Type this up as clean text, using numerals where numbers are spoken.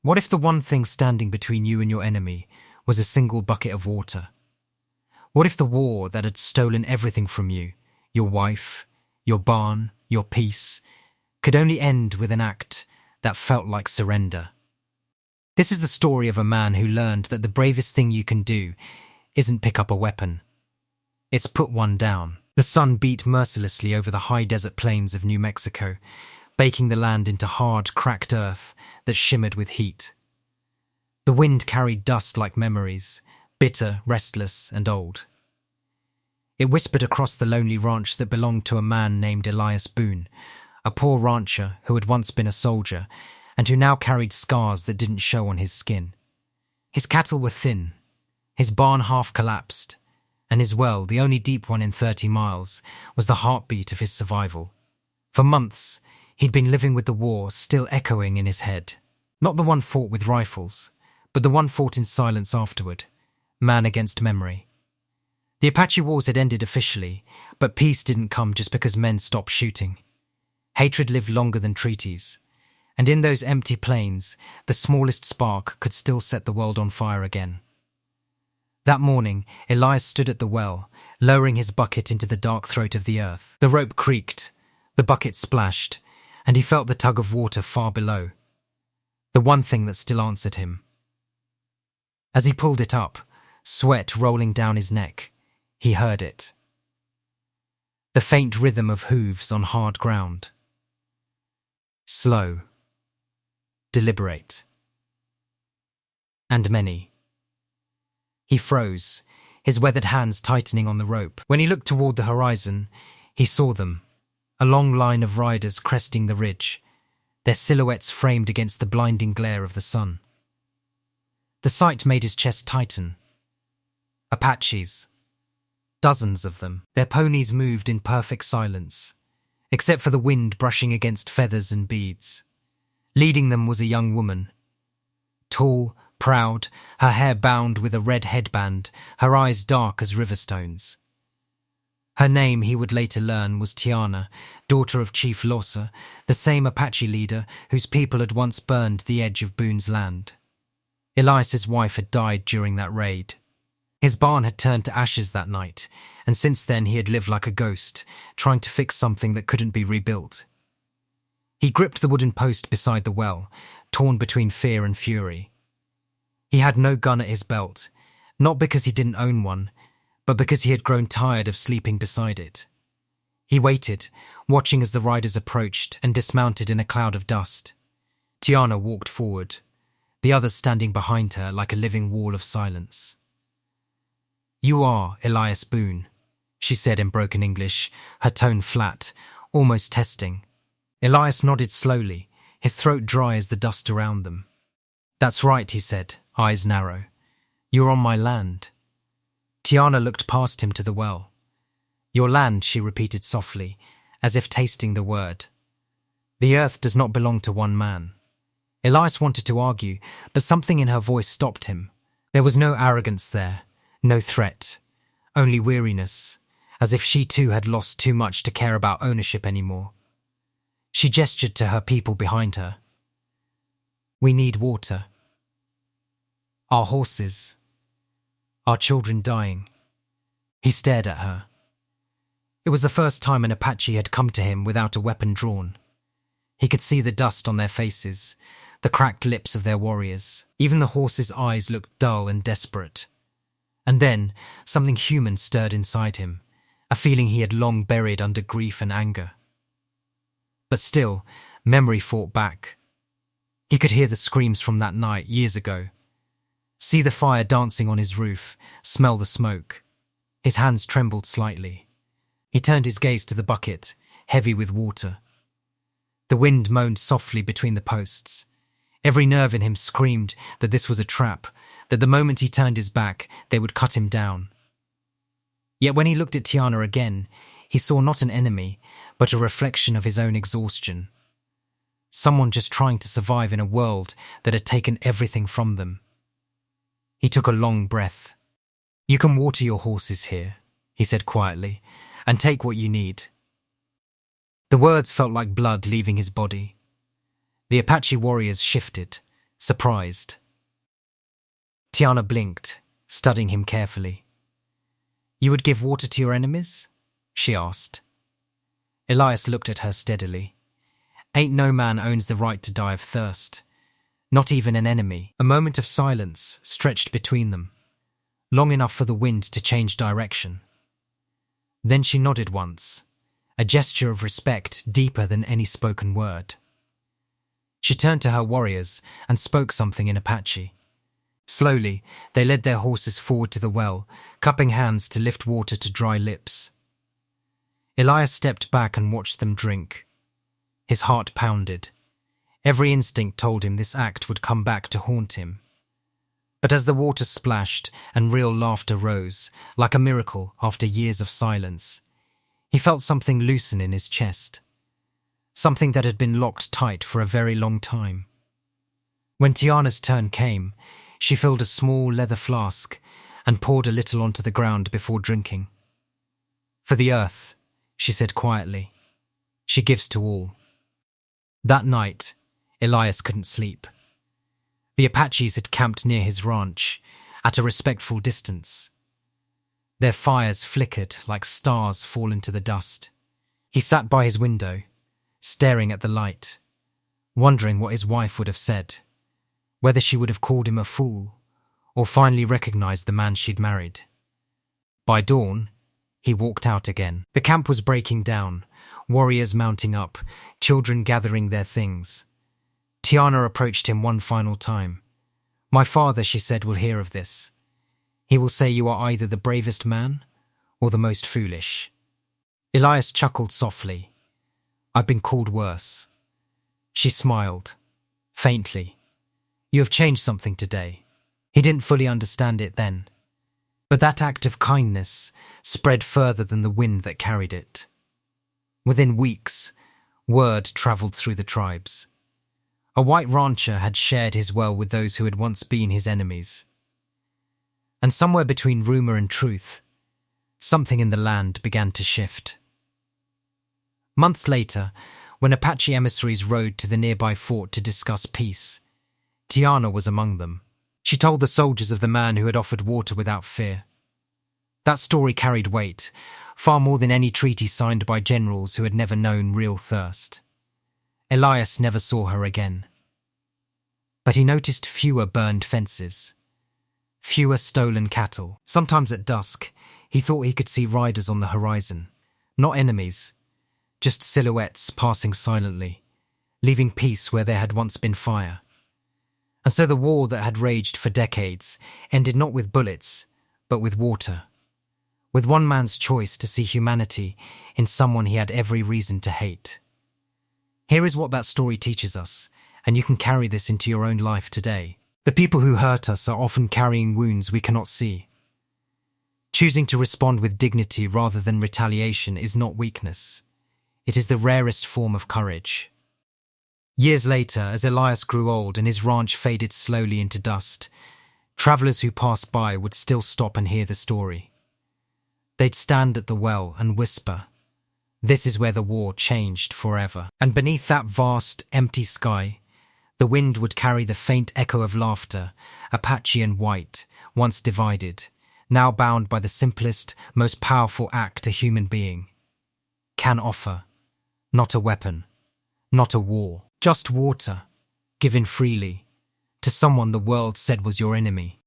What if the one thing standing between you and your enemy was a single bucket of water? What if the war that had stolen everything from you, your wife, your barn, your peace, could only end with an act that felt like surrender? This is the story of a man who learned that the bravest thing you can do isn't pick up a weapon. It's put one down. The sun beat mercilessly over the high desert plains of New Mexico, baking the land into hard, cracked earth that shimmered with heat. The wind carried dust like memories, bitter, restless, and old. It whispered across the lonely ranch that belonged to a man named Elias Boone, a poor rancher who had once been a soldier and who now carried scars that didn't show on his skin. His cattle were thin, his barn half collapsed, and his well, the only deep one in 30 miles, was the heartbeat of his survival. For months, he'd been living with the war still echoing in his head. Not the one fought with rifles, but the one fought in silence afterward, man against memory. The Apache Wars had ended officially, but peace didn't come just because men stopped shooting. Hatred lived longer than treaties, and in those empty plains, the smallest spark could still set the world on fire again. That morning, Elias stood at the well, lowering his bucket into the dark throat of the earth. The rope creaked, the bucket splashed, and he felt the tug of water far below. The one thing that still answered him. As he pulled it up, sweat rolling down his neck, he heard it. The faint rhythm of hooves on hard ground. Slow. Deliberate. And many. He froze, his weathered hands tightening on the rope. When he looked toward the horizon, he saw them, a long line of riders cresting the ridge, their silhouettes framed against the blinding glare of the sun. The sight made his chest tighten. Apaches. Dozens of them. Their ponies moved in perfect silence, except for the wind brushing against feathers and beads. Leading them was a young woman. Tall, proud, her hair bound with a red headband, her eyes dark as river stones. Her name, he would later learn, was Tiana, daughter of Chief Losa, the same Apache leader whose people had once burned the edge of Boone's land. Elias's wife had died during that raid. His barn had turned to ashes that night, and since then he had lived like a ghost, trying to fix something that couldn't be rebuilt. He gripped the wooden post beside the well, torn between fear and fury. He had no gun at his belt, not because he didn't own one, but because he had grown tired of sleeping beside it. He waited, watching as the riders approached and dismounted in a cloud of dust. Tiana walked forward, the others standing behind her like a living wall of silence. "You are Elias Boone," she said in broken English, her tone flat, almost testing. Elias nodded slowly, his throat dry as the dust around them. "That's right," he said, eyes narrow. "You're on my land." Tiana looked past him to the well. "Your land," she repeated softly, as if tasting the word. "The earth does not belong to one man." Elias wanted to argue, but something in her voice stopped him. There was no arrogance there, no threat, only weariness, as if she too had lost too much to care about ownership anymore. She gestured to her people behind her. "We need water. Our horses. Our children dying." He stared at her. It was the first time an Apache had come to him without a weapon drawn. He could see the dust on their faces, the cracked lips of their warriors. Even the horses' eyes looked dull and desperate. And then, something human stirred inside him, a feeling he had long buried under grief and anger. But still, memory fought back. He could hear the screams from that night years ago. See the fire dancing on his roof, smell the smoke. His hands trembled slightly. He turned his gaze to the bucket, heavy with water. The wind moaned softly between the posts. Every nerve in him screamed that this was a trap, that the moment he turned his back, they would cut him down. Yet when he looked at Tiana again, he saw not an enemy, but a reflection of his own exhaustion. Someone just trying to survive in a world that had taken everything from them. He took a long breath. "You can water your horses here," he said quietly, "and take what you need." The words felt like blood leaving his body. The Apache warriors shifted, surprised. Tiana blinked, studying him carefully. "You would give water to your enemies?" she asked. Elias looked at her steadily. "Ain't no man owns the right to die of thirst. Not even an enemy." A moment of silence stretched between them, long enough for the wind to change direction. Then she nodded once, a gesture of respect deeper than any spoken word. She turned to her warriors and spoke something in Apache. Slowly, they led their horses forward to the well, cupping hands to lift water to dry lips. Elias stepped back and watched them drink. His heart pounded. Every instinct told him this act would come back to haunt him. But as the water splashed and real laughter rose, like a miracle after years of silence, he felt something loosen in his chest. Something that had been locked tight for a very long time. When Tiana's turn came, she filled a small leather flask and poured a little onto the ground before drinking. "For the earth," she said quietly. "She gives to all." That night, Elias couldn't sleep. The Apaches had camped near his ranch, at a respectful distance. Their fires flickered like stars fallen to the dust. He sat by his window, staring at the light, wondering what his wife would have said, whether she would have called him a fool, or finally recognized the man she'd married. By dawn, he walked out again. The camp was breaking down, warriors mounting up, children gathering their things. Tiana approached him one final time. "My father," she said, "will hear of this. He will say you are either the bravest man or the most foolish." Elias chuckled softly. "I've been called worse." She smiled, faintly. "You have changed something today." He didn't fully understand it then. But that act of kindness spread further than the wind that carried it. Within weeks, word travelled through the tribes. A white rancher had shared his well with those who had once been his enemies. And somewhere between rumour and truth, something in the land began to shift. Months later, when Apache emissaries rode to the nearby fort to discuss peace, Tiana was among them. She told the soldiers of the man who had offered water without fear. That story carried weight, far more than any treaty signed by generals who had never known real thirst. Elias never saw her again. But he noticed fewer burned fences, fewer stolen cattle. Sometimes at dusk, he thought he could see riders on the horizon, not enemies, just silhouettes passing silently, leaving peace where there had once been fire. And so the war that had raged for decades ended not with bullets, but with water, with one man's choice to see humanity in someone he had every reason to hate. Here is what that story teaches us, and you can carry this into your own life today. The people who hurt us are often carrying wounds we cannot see. Choosing to respond with dignity rather than retaliation is not weakness. It is the rarest form of courage. Years later, as Elias grew old and his ranch faded slowly into dust, travellers who passed by would still stop and hear the story. They'd stand at the well and whisper, "This is where the war changed forever." And beneath that vast, empty sky, the wind would carry the faint echo of laughter, Apache and white, once divided, now bound by the simplest, most powerful act a human being can offer. Not a weapon, not a war, just water, given freely, to someone the world said was your enemy.